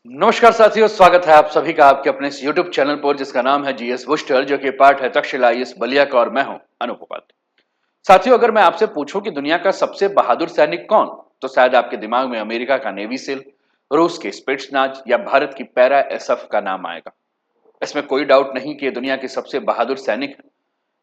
नमस्कार साथियों, स्वागत है आप सभी का आपके अपने इस YouTube चैनल पर जिसका नाम है जीएस बूस्टर, जो कि पार्ट है तक्षशिला आईएएस बलिया का और मैं हूं अनूप उपाध्याय। साथियों, अगर मैं आपसे पूछूं कि दुनिया का सबसे बहादुर सैनिक कौन, तो शायद आपके दिमाग में अमेरिका का नेवी सील, रूस के स्पिट्सनाज या भारत की पैरा एसएफ का नाम आएगा। इसमें कोई डाउट नहीं कि ये दुनिया के सबसे बहादुर सैनिक है।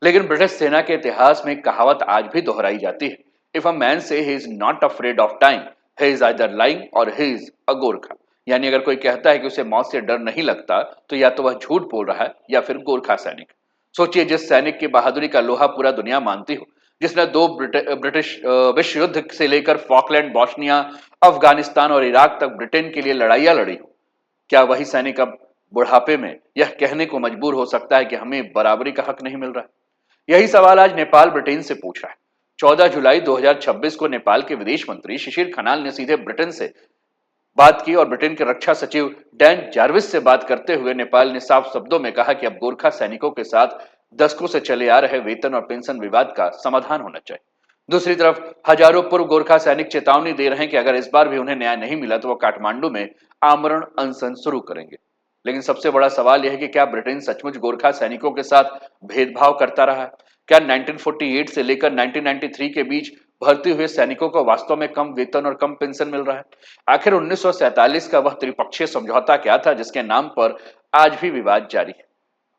लेकिन ब्रिटिश सेना के इतिहास में एक कहावत आज भी दोहराई जाती है, इफ अ मैन से he is not afraid of time, he is either lying और ही इज अ गोरखा। यानी अगर कोई कहता है कि उसे मौत से डर नहीं लगता, तो या तो वह झूठ बोल रहा है या फिर गोरखा सैनिक। सोचिए, जिस सैनिक की बहादुरी का लोहा पूरा दुनिया मानती हो, जिसने दो ब्रिटिश विश्व युद्ध से लेकर फॉकलैंड, बॉस्निया, अफगानिस्तान और इराक तक ब्रिटेन के लिए लड़ाइयां लड़ी हो, क्या वही सैनिक अब बुढ़ापे में यह कहने को मजबूर हो सकता है कि हमें बराबरी का हक नहीं मिल रहा है? यही सवाल आज नेपाल ब्रिटेन से पूछ रहा है। 14 जुलाई 2026 को नेपाल के विदेश मंत्री शिशिर खनाल ने सीधे ब्रिटेन से बात की और ब्रिटेन के रक्षा सचिव डैन जार्विस से बात करते हुए नेपाल ने साफ शब्दों में कहा कि अब गोरखा सैनिकों के साथ दशकों से चले आ रहे वेतन और पेंशन विवाद का समाधान होना चाहिए। दूसरी तरफ हजारों पूर्व गोरखा सैनिक चेतावनी दे रहे हैं कि अगर इस बार भी उन्हें न्याय नहीं मिला तो वो काठमांडू में आमरण अनशन शुरू करेंगे। लेकिन सबसे बड़ा सवाल यह है कि क्या ब्रिटेन सचमुच गोरखा सैनिकों के साथ भेदभाव करता रहा है? क्या 1948 से लेकर 1993 के बीच भर्ती हुए सैनिकों को वास्तव में कम वेतन और कम पेंशन मिल रहा है? आखिर 1947 का वह त्रिपक्षीय समझौता क्या था जिसके नाम पर आज भी विवाद जारी है?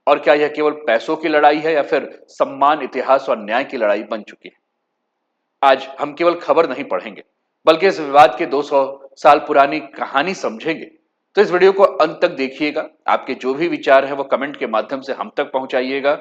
और क्या यह केवल पैसों की लड़ाई है या फिर सम्मान, इतिहास और न्याय की लड़ाई बन चुकी है? आज हम केवल खबर नहीं पढ़ेंगे, बल्कि इस विवाद के 200 साल पुरानी कहानी समझेंगे। तो इस वीडियो को अंत तक देखिएगा। आपके जो भी विचार हैं वो कमेंट के माध्यम से हम तक पहुंचाइएगा।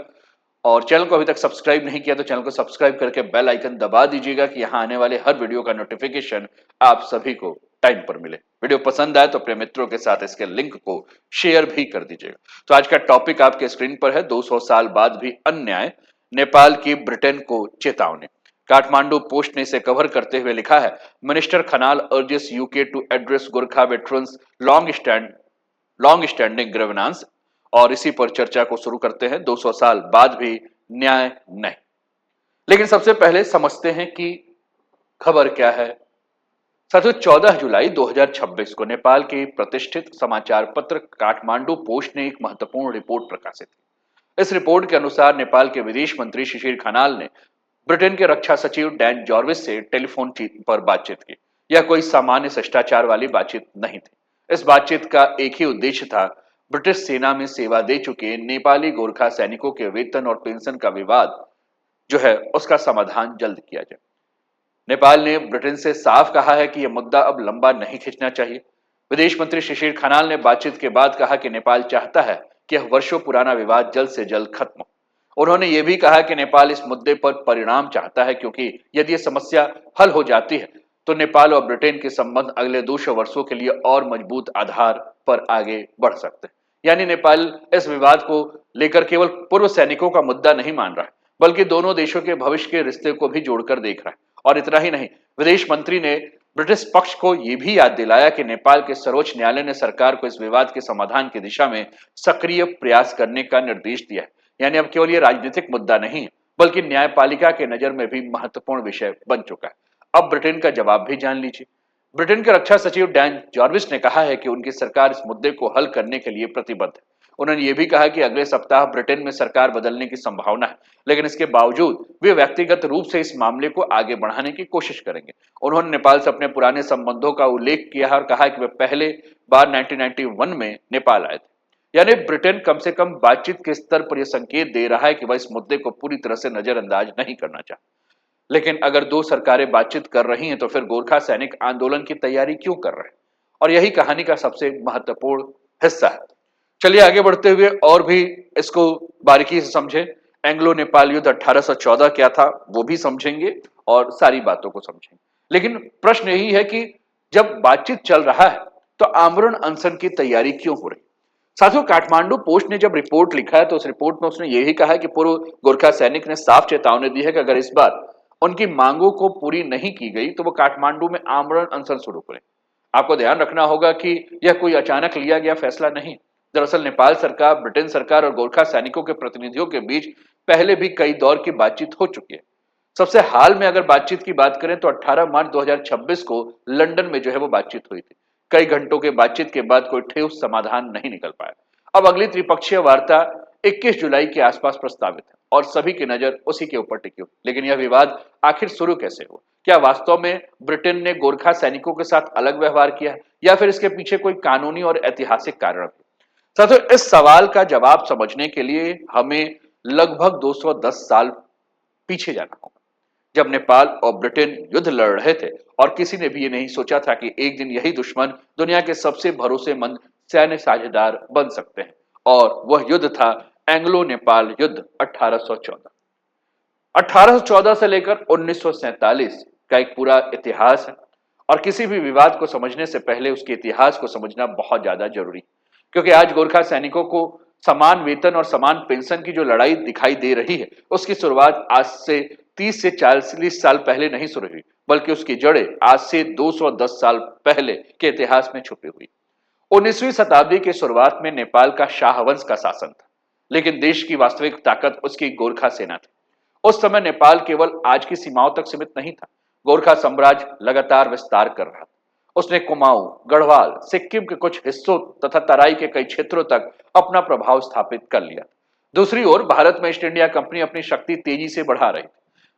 और चैनल को अभी तक सब्सक्राइब नहीं किया तो चैनल को सब्सक्राइब करके बेल आइकन दबा दीजिएगा कि यहां आने वाले हर वीडियो का नोटिफिकेशन आप सभी को टाइम पर मिले। वीडियो पसंद आए तो अपने मित्रों के साथ इसके लिंक को शेयर भी कर दीजिएगा। तो आज का टॉपिक आपके स्क्रीन पर है, 200 साल बाद भी अन्याय, नेपाल की ब्रिटेन को चेतावनी। काठमांडू पोस्ट ने इसे कवर करते हुए लिखा है, minister Khanal urges UK to address Gorkha veterans long standing grievances. और इसी पर चर्चा को शुरू करते हैं। 200 साल बाद भी न्याय नहीं। लेकिन सबसे पहले समझते हैं कि खबर क्या है। साथियों, 14 जुलाई 2026 को नेपाल के प्रतिष्ठित समाचार पत्र काठमांडू पोस्ट ने एक महत्वपूर्ण रिपोर्ट प्रकाशित की। इस रिपोर्ट के अनुसार नेपाल के विदेश मंत्री शिशिर खनाल ने ब्रिटेन के रक्षा सचिव डैन जॉर्विस से टेलीफोन पर बातचीत की। यह कोई सामान्य शिष्टाचार वाली बातचीत नहीं थी। इस बातचीत का एक ही उद्देश्य था, ब्रिटिश सेना में सेवा दे चुके नेपाली गोरखा सैनिकों के वेतन और पेंशन का विवाद जो है उसका समाधान जल्द किया जाए। नेपाल ने ब्रिटेन से साफ कहा है कि यह मुद्दा अब लंबा नहीं खींचना चाहिए। विदेश मंत्री शिशिर खनाल ने बातचीत के बाद कहा कि नेपाल चाहता है कि यह वर्षों पुराना विवाद जल्द से जल्द खत्म हो। उन्होंने यह भी कहा कि नेपाल इस मुद्दे पर परिणाम चाहता है, क्योंकि यदि यह समस्या हल हो जाती है तो नेपाल और ब्रिटेन के संबंध अगले 200 वर्षों के लिए और मजबूत आधार पर आगे बढ़ सकते हैं। यानी नेपाल इस विवाद को लेकर केवल पूर्व सैनिकों का मुद्दा नहीं मान रहा है, बल्कि दोनों देशों के भविष्य के रिश्ते को भी जोड़कर देख रहा है। और इतना ही नहीं, विदेश मंत्री ने ब्रिटिश पक्ष को यह भी याद दिलाया कि नेपाल के सर्वोच्च न्यायालय ने सरकार को इस विवाद के समाधान की दिशा में सक्रिय प्रयास करने का निर्देश दिया है। यानी अब केवल यह राजनीतिक मुद्दा नहीं है, बल्कि न्यायपालिका के नजर में भी महत्वपूर्ण विषय बन चुका है। अब ब्रिटेन का जवाब भी जान लीजिए। ब्रिटेन के रक्षा सचिव डैन जॉर्विस ने कहा है कि उनकी सरकार इस मुद्दे को हल करने के लिए प्रतिबद्ध है। उन्होंने ये भी कहा कि अगले सप्ताह ब्रिटेन में सरकार बदलने की संभावना है, लेकिन इसके बावजूद वे व्यक्तिगत रूप से इस मामले को आगे बढ़ाने की कोशिश करेंगे। उन्होंने नेपाल से अपने पुराने संबंधों का उल्लेख किया और कहा कि वे पहले बार 1991 में नेपाल आए थे। यानी ब्रिटेन कम से कम बातचीत के स्तर पर यह संकेत दे रहा है कि वह इस मुद्दे को पूरी तरह से नजरअंदाज नहीं करना चाहता। लेकिन अगर दो सरकारें बातचीत कर रही हैं तो फिर गोरखा सैनिक आंदोलन की तैयारी क्यों कर रहे हैं? और यही कहानी का सबसे महत्वपूर्ण हिस्सा है। चलिए आगे बढ़ते हुए और भी इसको बारीकी से समझें। एंग्लो नेपाल युद्ध 1814 क्या था वो भी समझेंगे और सारी बातों को समझेंगे। लेकिन प्रश्न यही है कि जब बातचीत चल रहा है तो आमरण अनशन की तैयारी क्यों हो रही? साथियों, काठमांडू पोस्ट ने जब रिपोर्ट लिखा है तो उस रिपोर्ट में उसने यही कहा है कि पूर्व गोरखा सैनिक ने साफ चेतावनी दी है कि अगर इस बार उनकी मांगों को पूरी नहीं की गई तो वो काठमांडू में आमरण अनशन शुरू करें। आपको ध्यान रखना होगा कि यह कोई अचानक लिया गया फैसला नहीं। दरअसल नेपाल सरकार, ब्रिटेन सरकार और गोरखा सैनिकों के प्रतिनिधियों के बीच पहले भी कई दौर की बातचीत हो चुकी है। सबसे हाल में अगर बातचीत की बात करें तो 18 मार्च 2026 को लंदन में जो है वो बातचीत हुई थी। कई घंटों के बातचीत के बाद कोई ठोस समाधान नहीं निकल पाया। अब अगली त्रिपक्षीय वार्ता 21 जुलाई के आसपास प्रस्तावित है और सभी की नजर उसी के ऊपर टिकी हुई। लेकिन यह विवाद आखिर शुरू कैसे हुआ? क्या वास्तव में ब्रिटेन ने गोरखा सैनिकों के साथ अलग व्यवहार किया है या फिर इसके पीछे कोई कानूनी और ऐतिहासिक कारण है? साथियों, इस सवाल का जवाब समझने के लिए हमें लगभग 210 साल पीछे जाना होगा, जब नेपाल और ब्रिटेन युद्ध लड़ रहे थे और किसी ने भी ये नहीं सोचा था कि एक दिन यही दुश्मन दुनिया के सबसे भरोसेमंद सैन्य साझेदार बन सकते हैं। और वह युद्ध था एंग्लो नेपाल युद्ध 1814। 1814 से लेकर 1947 का एक पूरा इतिहास है और किसी भी विवाद को समझने से पहले उसके इतिहास को समझना बहुत ज्यादा जरूरी है। क्योंकि आज गोरखा सैनिकों को समान वेतन और समान पेंशन की जो लड़ाई दिखाई दे रही है, उसकी शुरुआत आज से 30 से 40 साल पहले नहीं शुरू हुई, बल्कि उसकी जड़ें आज से 210 साल पहले के इतिहास में छुपी हुई। 19वीं शताब्दी की शुरुआत में नेपाल का शाहवंश का शासन था, लेकिन देश की वास्तविक ताकत उसकी गोरखा सेना थी। उस समय नेपाल केवल आज की सीमाओं तक सीमित नहीं था। गोरखा साम्राज्य लगातार विस्तार कर रहा था। उसने कुमाऊं, गढ़वाल, सिक्किम के कुछ हिस्सों तथा तराई के कई क्षेत्रों तक अपना प्रभाव स्थापित कर लिया। दूसरी ओर भारत में ईस्ट इंडिया कंपनी अपनी शक्ति तेजी से बढ़ा रही थी।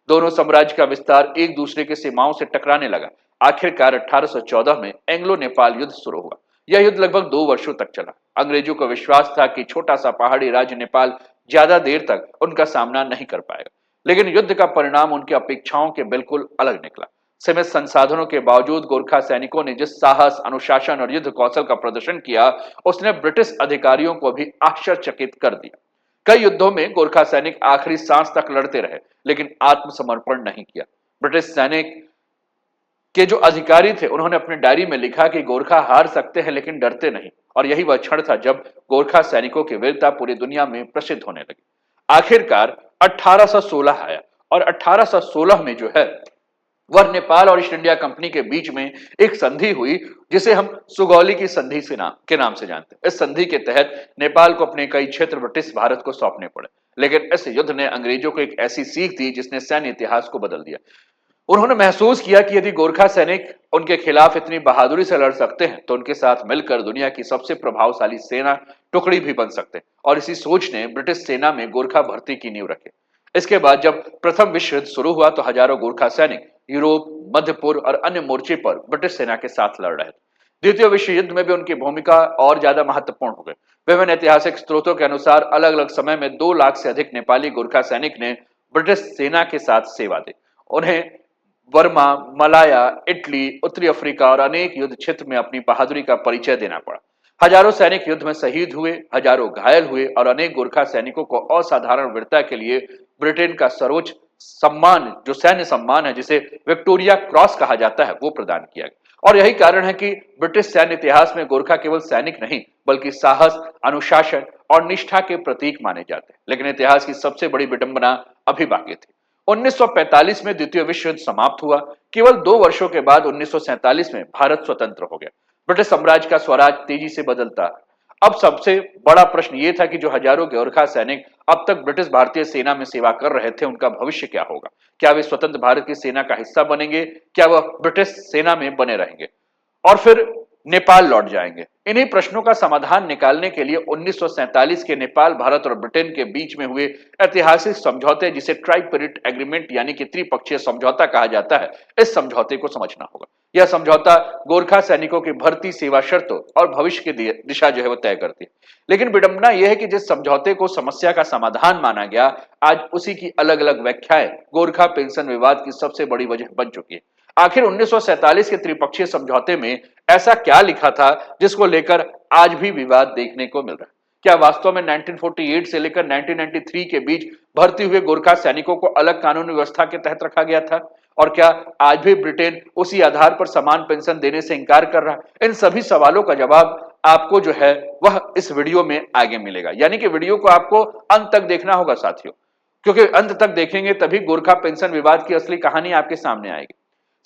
दोनों साम्राज्य का विस्तार एक दूसरे की सीमाओं से टकराने लगा। आखिरकार 1814 में एंग्लो नेपाल युद्ध शुरू हुआ। यह युद्ध लगभग 2 वर्षों तक चला। अंग्रेजों को विश्वास था कि छोटा सा पहाड़ी राज्य नेपाल ज्यादा देर तक उनका सामना नहीं कर पाएगा, लेकिन युद्ध का परिणाम उनकी अपेक्षाओं के बिल्कुल अलग निकला। सीमित संसाधनों के बावजूद गोरखा सैनिकों ने जिस साहस, अनुशासन और युद्ध कौशल का प्रदर्शन किया, उसने ब्रिटिश अधिकारियों को भी आश्चर्यचकित कर दिया। कई युद्धों में गोरखा सैनिक आखिरी सांस तक लड़ते रहे, लेकिन आत्मसमर्पण नहीं किया। ब्रिटिश सैनिक के जो अधिकारी थे, उन्होंने अपनी डायरी में लिखा कि गोरखा हार सकते हैं लेकिन डरते नहीं। और यही वह क्षण था जब गोरखा सैनिकों की वीरता पूरी दुनिया में प्रसिद्ध होने लगी। आखिरकार 1816 आया और 1816 में जो है वह नेपाल और ईस्ट इंडिया कंपनी के बीच में एक संधि हुई, जिसे हम सुगौली की संधि के नाम से जानते हैं। इस संधि के तहत नेपाल को अपने कई क्षेत्र ब्रिटिश भारत को सौंपने पड़े। लेकिन इस युद्ध ने अंग्रेजों को एक ऐसी सीख दी जिसने सैन्य इतिहास को बदल दिया। उन्होंने महसूस किया कि यदि गोरखा सैनिक उनके खिलाफ इतनी बहादुरी से लड़ सकते हैं, तो उनके साथ मिलकर दुनिया की सबसे प्रभावशाली सेना टुकड़ी भी बन सकते हैं। और इसी सोच ने ब्रिटिश सेना में गोरखा भर्ती की नींव रखी। इसके बाद जब प्रथम विश्व युद्ध शुरू हुआ, तो हजारों गोरखा सैनिक यूरोप, मध्य पूर्व और अन्य मोर्चे पर ब्रिटिश सेना के साथ लड़ रहे थे। द्वितीय विश्व युद्ध में भी उनकी भूमिका और ज्यादा महत्वपूर्ण हो गई। विभिन्न ऐतिहासिक स्रोतों के अनुसार अलग अलग समय में 2 लाख से अधिक नेपाली गोरखा सैनिक ने ब्रिटिश सेना के साथ सेवा दी। उन्हें बर्मा, मलाया, इटली, उत्तरी अफ्रीका और अनेक युद्ध क्षेत्र में अपनी बहादुरी का परिचय देना पड़ा। हजारों सैनिक युद्ध में शहीद हुए, हजारों घायल हुए और अनेक गोरखा सैनिकों को असाधारण वीरता के लिए ब्रिटेन का सर्वोच्च सम्मान, जो सैन्य सम्मान है, जिसे विक्टोरिया क्रॉस कहा जाता है, वो प्रदान किया गया। और यही कारण है कि ब्रिटिश सैन्य इतिहास में गोरखा केवल सैनिक नहीं, बल्कि साहस, अनुशासन और निष्ठा के प्रतीक माने जाते हैं। लेकिन इतिहास की सबसे बड़ी विडंबना अभी बाकी थी। 1945 में द्वितीय विश्व युद्ध समाप्त हुआ। केवल 2 वर्षों के बाद 1947 में भारत स्वतंत्र हो गया। ब्रिटिश साम्राज्य का स्वराज तेजी से बदलता। अब सबसे बड़ा प्रश्न यह था कि जो हजारों गोरखा सैनिक अब तक ब्रिटिश भारतीय सेना में सेवा कर रहे थे, उनका भविष्य क्या होगा? क्या वे स्वतंत्र भारत की सेना का हिस्सा बनेंगे? क्या वह ब्रिटिश सेना में बने रहेंगे और फिर नेपाल लौट जाएंगे? इन्हीं प्रश्नों का समाधान निकालने के लिए 1947 के नेपाल, भारत और ब्रिटेन के बीच में हुए ऐतिहासिक समझौते, जिसे ट्राइपेरिट एग्रीमेंट यानी कि त्रिपक्षीय समझौता कहा जाता है, इस समझौते को समझना होगा। यह समझौता गोरखा सैनिकों की भर्ती, सेवा शर्तों और भविष्य की दिशा जो है वो तय करती है। लेकिन विडंबना यह है कि जिस समझौते को समस्या का समाधान माना गया, आज उसी की अलग अलग व्याख्याएं गोरखा पेंशन विवाद की सबसे बड़ी वजह बन चुकी है। आखिर 1947 के त्रिपक्षीय समझौते में ऐसा क्या लिखा था जिसको लेकर आज भी विवाद देखने को मिल रहा है? क्या वास्तव में 1948 से लेकर 1993 के बीच भर्ती हुए गोरखा सैनिकों को अलग कानूनी व्यवस्था के तहत रखा गया था? और क्या आज भी ब्रिटेन उसी आधार पर समान पेंशन देने से इंकार कर रहा है? इन सभी सवालों का जवाब आपको जो है वह इस वीडियो में आगे मिलेगा। यानी कि वीडियो को आपको अंत तक देखना होगा साथियों, क्योंकि अंत तक देखेंगे तभी गोरखा पेंशन विवाद की असली कहानी आपके सामने आएगी।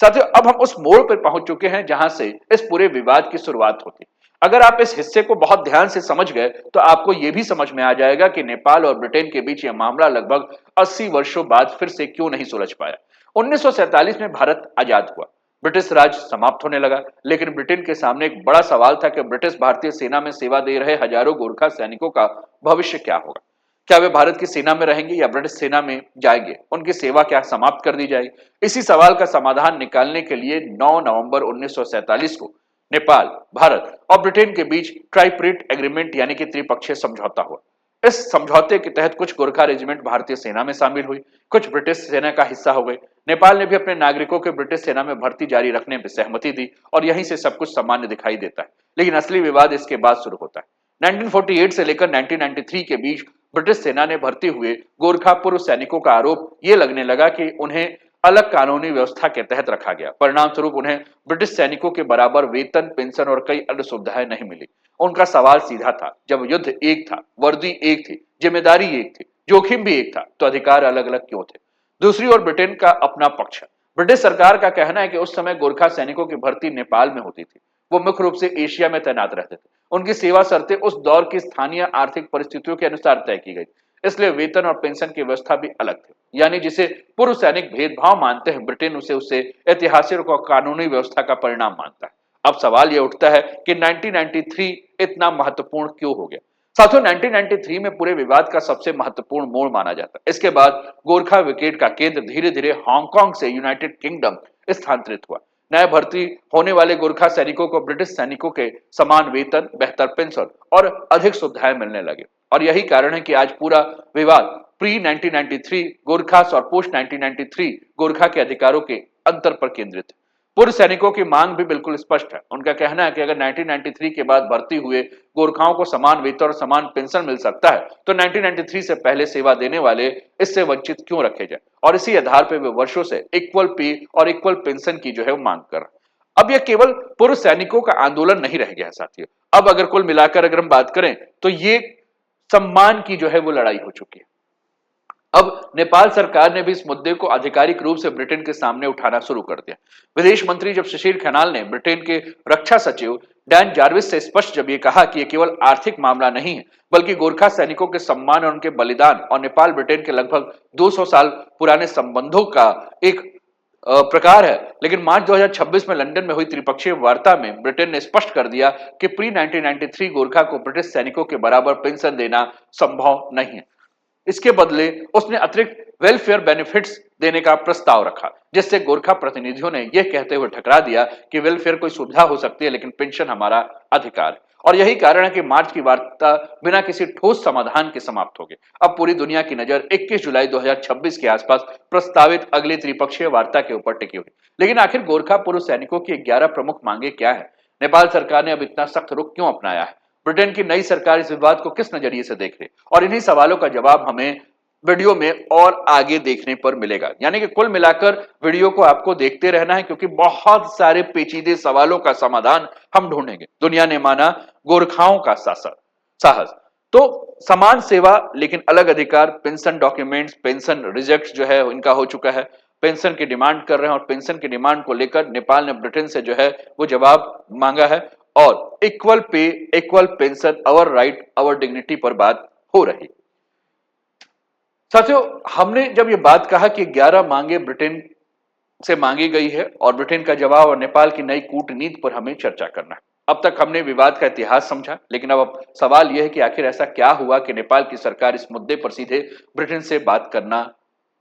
साथियों, अब हम उस मोड़ पर पहुंच चुके हैं जहां से इस पूरे विवाद की शुरुआत होती है। अगर आप इस हिस्से को बहुत ध्यान से समझ गए, तो आपको यह भी समझ में आ जाएगा कि नेपाल और ब्रिटेन के बीच यह मामला लगभग 80 वर्षों बाद फिर से क्यों नहीं सुलझ पाया। 1947 में भारत आजाद हुआ। ब्रिटिश राज समाप्त होने लगा, लेकिन ब्रिटेन के सामने एक बड़ा सवाल था कि ब्रिटिश भारतीय सेना में सेवा दे रहे हजारों गोरखा सैनिकों का भविष्य क्या होगा। क्या वे भारत की सेना में रहेंगे या ब्रिटिश सेना में जाएंगे, उनकी सेवा क्या समाप्त कर दी जाएगी। इसी सवाल का समाधान निकालने के लिए 9 नवंबर 1947 को नेपाल, भारत और ब्रिटेन के बीच ट्राइपरेट एग्रीमेंट यानी कि त्रिपक्षीय समझौता हुआ। इस समझौते के तहत कुछ गोरखा रेजिमेंट भारतीय सेना में शामिल हुई, कुछ ब्रिटिश सेना का हिस्सा हो गए। नेपाल ने भी अपने नागरिकों के ब्रिटिश सेना में भर्ती जारी रखने में सहमति दी और यहीं से सब कुछ सामान्य दिखाई देता है। लेकिन असली विवाद इसके बाद शुरू होता है। 1948 से लेकर 1993 के बीच ब्रिटिश सेना ने भर्ती हुए गोरखा पूर्व सैनिकों का आरोप ये लगने लगा कि उन्हें अलग कानूनी व्यवस्था के तहत रखा गया। परिणाम स्वरूप उन्हें ब्रिटिश सैनिकों के बराबर वेतन, पेंशन और कई अन्य सुविधाएं नहीं मिली। उनका सवाल सीधा था, जब युद्ध एक था, वर्दी एक थी, जिम्मेदारी एक थी, जोखिम भी एक था, तो अधिकार अलग अलग क्यों थे। दूसरी ओर ब्रिटेन का अपना पक्ष है। ब्रिटिश सरकार का कहना है कि उस समय गोरखा सैनिकों की भर्ती नेपाल में होती थी। वो मुख्य रूप से एशिया में तैनात रहते थे। उनकी सेवा शर्तें उस दौर की स्थानीय आर्थिक परिस्थितियों के अनुसार तय की गई, इसलिए वेतन और पेंशन की व्यवस्था भी अलग थी। यानी जिसे पूर्व सैनिक भेदभाव मानते हैं, ब्रिटेन उसे उससे ऐतिहासिक और कानूनी व्यवस्था का परिणाम मानता है। अब सवाल यह उठता है कि 1993 इतना महत्वपूर्ण क्यों हो गया। साथियों, 1993 में पूरे विवाद का सबसे महत्वपूर्ण मोड़ माना जाता है। इसके बाद गोरखा विकेट का केंद्र धीरे धीरे हांगकांग से यूनाइटेड किंगडम स्थानांतरित हुआ। नए भर्ती होने वाले गोरखा सैनिकों को ब्रिटिश सैनिकों के समान वेतन, बेहतर पेंशन और अधिक सुविधाएं मिलने लगे। और यही कारण है कि आज पूरा विवाद प्री 1993 गोरखास और पोस्ट 1993 गोरखा के अधिकारों के अंतर पर केंद्रित है। पूर्व सैनिकों की मांग भी बिल्कुल स्पष्ट है। उनका कहना है कि अगर 1993 के बाद भर्ती हुए गोरखाओं को समान वेतन और समान पेंशन मिल सकता है, तो 1993 से पहले सेवा देने वाले इससे वंचित क्यों रखे जाए। और इसी आधार पर वे वर्षों से इक्वल पे और इक्वल पेंशन की जो है वो मांग कर रहे हैं। अब यह केवल पूर्व सैनिकों का आंदोलन नहीं रह गया साथियों। अब अगर कुल मिलाकर अगर हम बात करें तो ये सम्मान की जो है वो लड़ाई हो चुकी है। अब नेपाल सरकार ने भी इस मुद्दे को आधिकारिक रूप से ब्रिटेन के सामने उठाना शुरू कर दिया। विदेश मंत्री जब सुशील खनाल ने ब्रिटेन के रक्षा सचिव डैन जार्विस से स्पष्ट जब ये कहा कि यह केवल आर्थिक मामला नहीं है, बल्कि गोरखा सैनिकों के सम्मान और उनके बलिदान और नेपाल ब्रिटेन के लगभग 200 साल पुराने संबंधों का एक प्रकार है। लेकिन मार्च 2026 में लंदन में हुई त्रिपक्षीय वार्ता में ब्रिटेन ने स्पष्ट कर दिया कि प्री 1993 गोरखा को ब्रिटिश सैनिकों के बराबर पेंशन देना संभव नहीं है। इसके बदले उसने अतिरिक्त वेलफेयर बेनिफिट्स देने का प्रस्ताव रखा, जिससे गोरखा प्रतिनिधियों ने यह कहते हुए ठकरा दिया कि वेलफेयर कोई सुविधा हो सकती है, लेकिन पेंशन हमारा अधिकार है। और यही कारण है कि मार्च की वार्ता बिना किसी ठोस समाधान के समाप्त हो गई। अब पूरी दुनिया की नजर 21 जुलाई 2026 के आसपास प्रस्तावित अगली त्रिपक्षीय वार्ता के ऊपर टिकी हुई। लेकिन आखिर गोरखा पूर्व सैनिकों की 11 प्रमुख मांगे क्या है? नेपाल सरकार ने अब इतना सख्त रुख क्यों अपनाया है? ब्रिटेन की नई सरकार इस विवाद को किस नजरिए से देख रही? और इन्हीं सवालों का जवाब हमें वीडियो में और आगे देखने पर मिलेगा। यानी कि कुल मिलाकर वीडियो को आपको देखते रहना है, क्योंकि बहुत सारे पेचीदे सवालों का समाधान हम ढूंढेंगे। दुनिया ने माना गोरखाओं का साहस, तो समान सेवा लेकिन अलग अधिकार, पेंशन डॉक्यूमेंट्स, पेंशन रिजेक्ट जो है इनका हो चुका है, पेंशन की डिमांड कर रहे हैं और पेंशन की डिमांड को लेकर नेपाल ने ब्रिटेन से जो है वो जवाब मांगा है। और equal pay, equal pension, our right, our dignity पर बात हो रही। साथियों, हमने जब ये बात कहा कि 11 मांगे ब्रिटेन से मांगी गई है और ब्रिटेन का जवाब और नेपाल की नई कूटनीति पर हमें चर्चा करना है। अब तक हमने विवाद का इतिहास समझा, लेकिन अब सवाल यह है कि आखिर ऐसा क्या हुआ कि नेपाल की सरकार इस मुद्दे पर सीधे ब्रिटेन से बात करना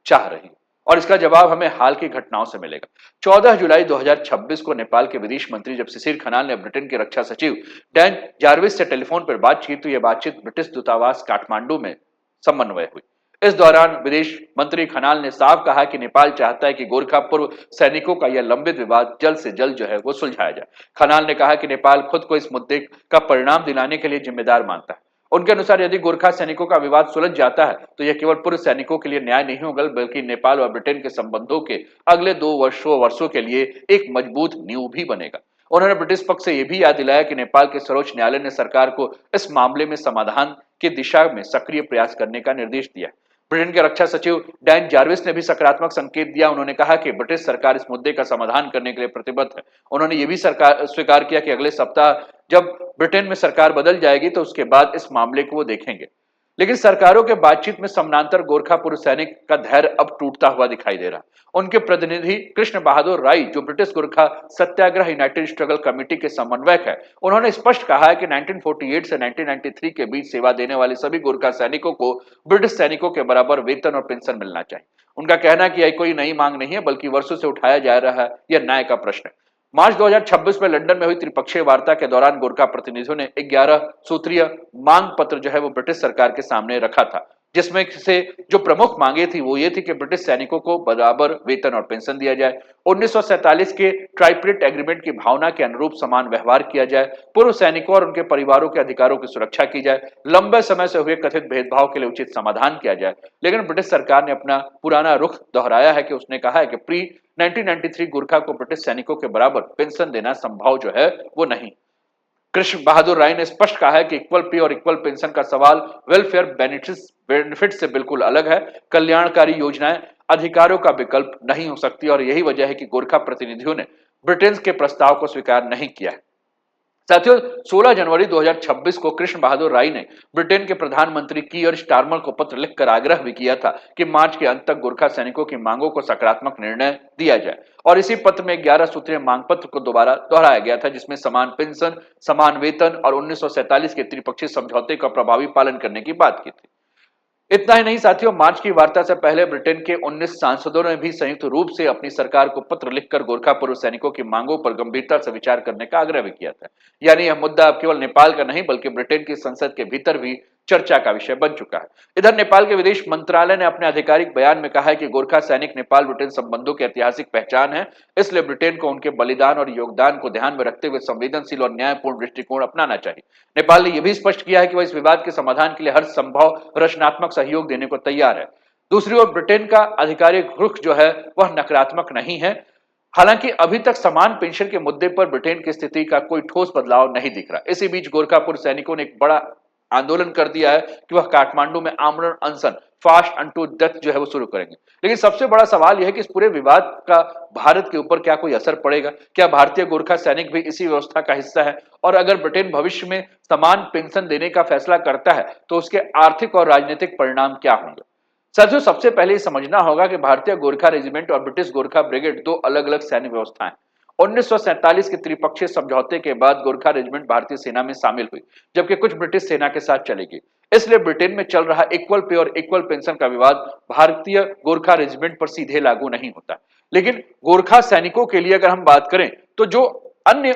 चाह रही है। और इसका जवाब हमें हाल की घटनाओं से मिलेगा। 14 जुलाई 2026 को नेपाल के विदेश मंत्री जब सुशील खनाल ने ब्रिटेन के रक्षा सचिव डैन जार्विस से टेलीफोन पर बात की, तो यह बातचीत ब्रिटिश दूतावास काठमांडू में समन्वय हुई। इस दौरान विदेश मंत्री खनाल ने साफ कहा कि नेपाल चाहता है कि गोरखा पूर्व सैनिकों का यह लंबित विवाद जल्द से जल्द जो है वो सुलझाया जाए। खनाल ने कहा कि नेपाल खुद को इस मुद्दे का परिणाम दिलाने के लिए जिम्मेदार मानता है। उनके अनुसार यदि गोरखा सैनिकों का विवाद सुलझ जाता है तो यह केवल पूर्व सैनिकों के लिए न्याय नहीं होगा, बल्कि नेपाल और ब्रिटेन के संबंधों के अगले 2 वर्षों के लिए एक मजबूत नींव भी बनेगा। उन्होंने ब्रिटिश पक्ष से यह भी याद दिलाया कि नेपाल के सर्वोच्च न्यायालय ने सरकार को इस मामले में समाधान की दिशा में सक्रिय प्रयास करने का निर्देश दिया। ब्रिटेन के रक्षा सचिव डैन जार्विस ने भी सकारात्मक संकेत दिया। उन्होंने कहा कि ब्रिटिश सरकार इस मुद्दे का समाधान करने के लिए प्रतिबद्ध है। उन्होंने यह भी स्वीकार किया कि अगले सप्ताह जब ब्रिटेन में सरकार बदल जाएगी तो उसके बाद इस मामले को वो देखेंगे। लेकिन सरकारों के बातचीत में समानांतर गोरखा पूर्व सैनिक का धैर्य अब टूटता हुआ दिखाई दे रहा। उनके प्रतिनिधि कृष्ण बहादुर राय, जो ब्रिटिश गोरखा सत्याग्रह यूनाइटेड स्ट्रगल कमेटी के समन्वयक है, उन्होंने स्पष्ट कहा है कि 1948 से 1993 के बीच सेवा देने वाले सभी गोरखा सैनिकों को ब्रिटिश सैनिकों के बराबर वेतन और पेंशन मिलना चाहिए। उनका कहना है कि यह कोई नई मांग नहीं है, बल्कि वर्षों से उठाया जा रहा है, यह न्याय का प्रश्न है। मार्च 2026 में लंदन में हुई त्रिपक्षीय वार्ता के दौरान गोरखा प्रतिनिधियों ने 11 सूत्रीय मांग पत्र जो है वो ब्रिटिश सरकार के सामने रखा था, जिसमें से जो प्रमुख मांगे थी वो ये थी कि ब्रिटिश सैनिकों को बराबर वेतन और पेंशन दिया जाए, 1947 के ट्राइपरेट एग्रीमेंट की भावना के अनुरूप समान व्यवहार किया जाए, पूर्व सैनिकों और उनके परिवारों के अधिकारों की सुरक्षा की जाए, लंबे समय से हुए कथित भेदभाव के लिए उचित समाधान किया जाए। लेकिन ब्रिटिश सरकार ने अपना पुराना रुख दोहराया है कि उसने कहा है कि प्री 1993 गोरखा को ब्रिटिश सैनिकों के बराबर पेंशन देना संभव जो है वो नहीं। कृष्ण बहादुर राय ने स्पष्ट कहा है कि इक्वल पे और इक्वल पेंशन का सवाल वेलफेयर बेनिफिट से बिल्कुल अलग है। कल्याणकारी योजनाएं अधिकारों का विकल्प नहीं हो सकती और यही वजह है कि गोरखा प्रतिनिधियों ने ब्रिटेन के प्रस्ताव को स्वीकार नहीं किया है। साथियों, 16 जनवरी 2026 को कृष्ण बहादुर राय ने ब्रिटेन के प्रधानमंत्री कीयर स्टारमर को पत्र लिखकर आग्रह भी किया था कि मार्च के अंत तक गोरखा सैनिकों की मांगों को सकारात्मक निर्णय दिया जाए। और इसी पत्र में 11 सूत्रीय मांग पत्र को दोबारा दोहराया गया था, जिसमें समान पेंशन, समान वेतन और 1947 के त्रिपक्षीय समझौते का प्रभावी पालन करने की बात की थी। इतना ही नहीं साथियों, मार्च की वार्ता से पहले ब्रिटेन के 19 सांसदों ने भी संयुक्त रूप से अपनी सरकार को पत्र लिखकर गोरखा पूर्व सैनिकों की मांगों पर गंभीरता से विचार करने का आग्रह भी किया था। यानी यह मुद्दा अब केवल नेपाल का नहीं बल्कि ब्रिटेन की संसद के भीतर भी चर्चा का विषय बन चुका है। इधर नेपाल के विदेश मंत्रालय ने अपने आधिकारिक बयान में कहा है कि गोरखा सैनिक नेपाल ब्रिटेन संबंधों की ऐतिहासिक पहचान है, इसलिए ब्रिटेन को उनके बलिदान और योगदान को ध्यान में रखते हुए संवेदनशील और न्यायपूर्ण दृष्टिकोण अपनाना चाहिए। नेपाल ने यह भी स्पष्ट किया है कि वह इस विवाद के समाधान के लिए हर संभव रचनात्मक सहयोग देने को तैयार है। दूसरी ओर ब्रिटेन का आधिकारिक रुख जो है वह नकारात्मक नहीं है। हालांकि अभी तक समान पेंशन के मुद्दे पर ब्रिटेन की स्थिति का कोई ठोस बदलाव नहीं दिख रहा। इसी बीच गोरखापुर सैनिकों ने एक बड़ा आंदोलन कर दिया है कि वह काठमांडू में आमरण अनशन, फास्ट अनटू डेथ जो है वो शुरू करेंगे। लेकिन सबसे बड़ा सवाल यह है कि इस पूरे विवाद का भारत के ऊपर क्या कोई असर पड़ेगा? क्या भारतीय गोरखा सैनिक भी इसी व्यवस्था का हिस्सा है? और अगर ब्रिटेन भविष्य में समान पेंशन देने का फैसला करता है तो उसके आर्थिक और राजनीतिक परिणाम क्या होंगे? साथियों, सबसे पहले ये समझना होगा कि भारतीय गोरखा रेजिमेंट और ब्रिटिश गोरखा ब्रिगेड दो अलग अलग सैन्य व्यवस्थाएं। 1947 के त्रिपक्षीय समझौते के बाद गोरखा रेजिमेंट भारतीय सेना में शामिल हुई, जबकि कुछ ब्रिटिश सेना के साथ चलेगी। इसलिए ब्रिटेन में चल रहा इक्वल पे और इक्वल पेंशन का विवाद भारतीय गोरखा रेजिमेंट पर सीधे लागू नहीं होता। लेकिन गोरखा सैनिकों के लिए अगर हम बात करें तो जो अन्य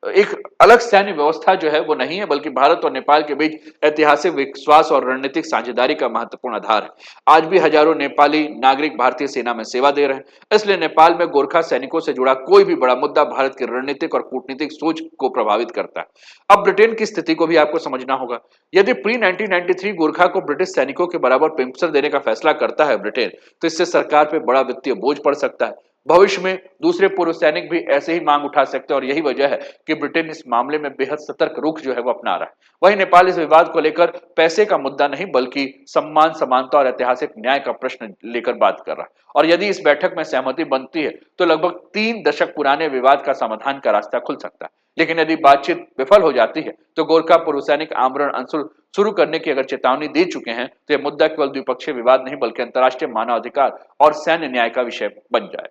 एक अलग सैन्य व्यवस्था जो है वो नहीं है, बल्कि भारत और नेपाल के बीच ऐतिहासिक विश्वास और रणनीतिक साझेदारी का महत्वपूर्ण आधार है। आज भी हजारों नेपाली नागरिक भारतीय सेना में सेवा दे रहे हैं, इसलिए नेपाल में गोरखा सैनिकों से जुड़ा कोई भी बड़ा मुद्दा भारत की रणनीतिक और कूटनीतिक सोच को प्रभावित करता है। अब ब्रिटेन की स्थिति को भी आपको समझना होगा। यदि प्री 1993 गोरखा को ब्रिटिश सैनिकों के बराबर पेंशन देने का फैसला करता है ब्रिटेन, तो इससे सरकार पर बड़ा वित्तीय बोझ पड़ सकता है। भविष्य में दूसरे पूर्व सैनिक भी ऐसे ही मांग उठा सकते हैं और यही वजह है कि ब्रिटेन इस मामले में बेहद सतर्क रुख जो है वो अपना रहा है। वहीं नेपाल इस विवाद को लेकर पैसे का मुद्दा नहीं बल्कि सम्मान, समानता और ऐतिहासिक न्याय का प्रश्न लेकर बात कर रहा है। और यदि इस बैठक में सहमति बनती है तो लगभग 3 दशक पुराने विवाद का समाधान का रास्ता खुल सकता है। लेकिन यदि बातचीत विफल हो जाती है तो गोरखा पूर्व सैनिक आमरण अनशन शुरू करने की अगर चेतावनी दे चुके हैं तो यह मुद्दा केवल द्विपक्षीय विवाद नहीं बल्कि अंतर्राष्ट्रीय मानवाधिकार और सैन्य न्याय का विषय बन जाए।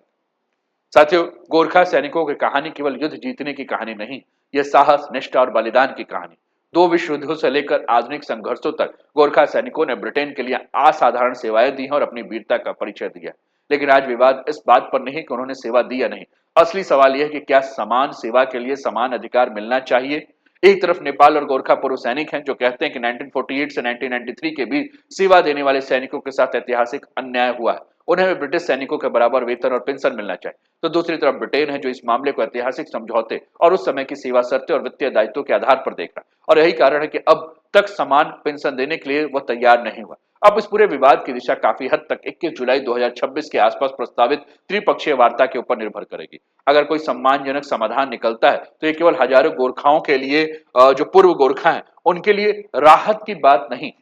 साथियों, गोरखा सैनिकों की कहानी केवल युद्ध जीतने की कहानी नहीं, यह साहस, निष्ठा और बलिदान की कहानी। दो विश्व युद्धों से लेकर आधुनिक संघर्षों तक गोरखा सैनिकों ने ब्रिटेन के लिए असाधारण सेवाएं दी हैं और अपनी वीरता का परिचय दिया। लेकिन आज विवाद इस बात पर नहीं कि उन्होंने सेवा दी या नहीं, असली सवाल यह है कि क्या समान सेवा के लिए समान अधिकार मिलना चाहिए। एक तरफ नेपाल और गोरखा पूर्व सैनिक हैं जो कहते हैं कि 1948 से 1993 के बीच सेवा देने वाले सैनिकों के साथ ऐतिहासिक अन्याय हुआ है, उन्हें भी ब्रिटिश सैनिकों के बराबर वेतन और पेंशन मिलना चाहिए। तो दूसरी तरफ ब्रिटेन है जो इस मामले को ऐतिहासिक समझौते और उस समय की सेवा शर्तें और वित्तीय दायित्वों के आधार पर देख रहा है। और यही कारण है कि अब तक समान पेंशन देने के लिए वह तैयार नहीं हुआ। अब इस पूरे विवाद की दिशा काफी हद तक 21 जुलाई 2026 के आसपास प्रस्तावित त्रिपक्षीय वार्ता के ऊपर निर्भर करेगी। अगर कोई सम्मानजनक समाधान निकलता है तो ये केवल हजारों गोरखाओं के लिए, जो पूर्व गोरखा हैं उनके लिए राहत की बात नहीं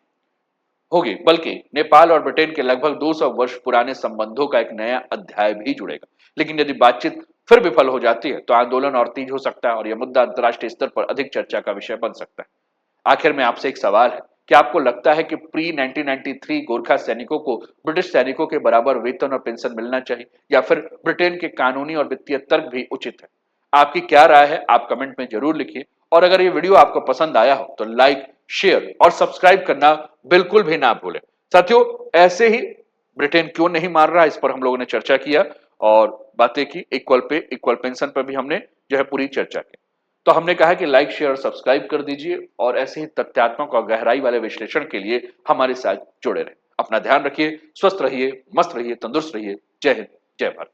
होगी, बल्कि नेपाल और ब्रिटेन के लगभग 200 वर्ष पुराने संबंधों का एक नया अध्याय भी जुड़ेगा। लेकिन यदि बातचीत फिर विफल हो जाती है तो आंदोलन और तेज हो सकता है और यह मुद्दा अंतर्राष्ट्रीय स्तर पर अधिक चर्चा का विषय बन सकता है। आखिर में आपसे एक सवाल है, क्या आपको लगता है कि प्री 1993 गोरखा सैनिकों को ब्रिटिश सैनिकों के बराबर वेतन और पेंशन मिलना चाहिए, या फिर ब्रिटेन के कानूनी और वित्तीय तर्क भी उचित है? आपकी क्या राय है, आप कमेंट में जरूर लिखिए। और अगर ये वीडियो आपको पसंद आया हो तो लाइक, शेयर और सब्सक्राइब करना बिल्कुल भी ना भूलें। साथियों, ऐसे ही ब्रिटेन क्यों नहीं मार रहा, इस पर हम लोगों ने चर्चा किया और बातें की। इक्वल पे इक्वल पेंशन पर भी हमने जो है पूरी चर्चा की। तो हमने कहा कि लाइक, शेयर और सब्सक्राइब कर दीजिए और ऐसे ही तथ्यात्मक और गहराई वाले विश्लेषण के लिए हमारे साथ जुड़े रहें। अपना ध्यान रखिए, स्वस्थ रहिए, मस्त रहिए, तंदुरुस्त रहिए। जय हिंद, जय भारत।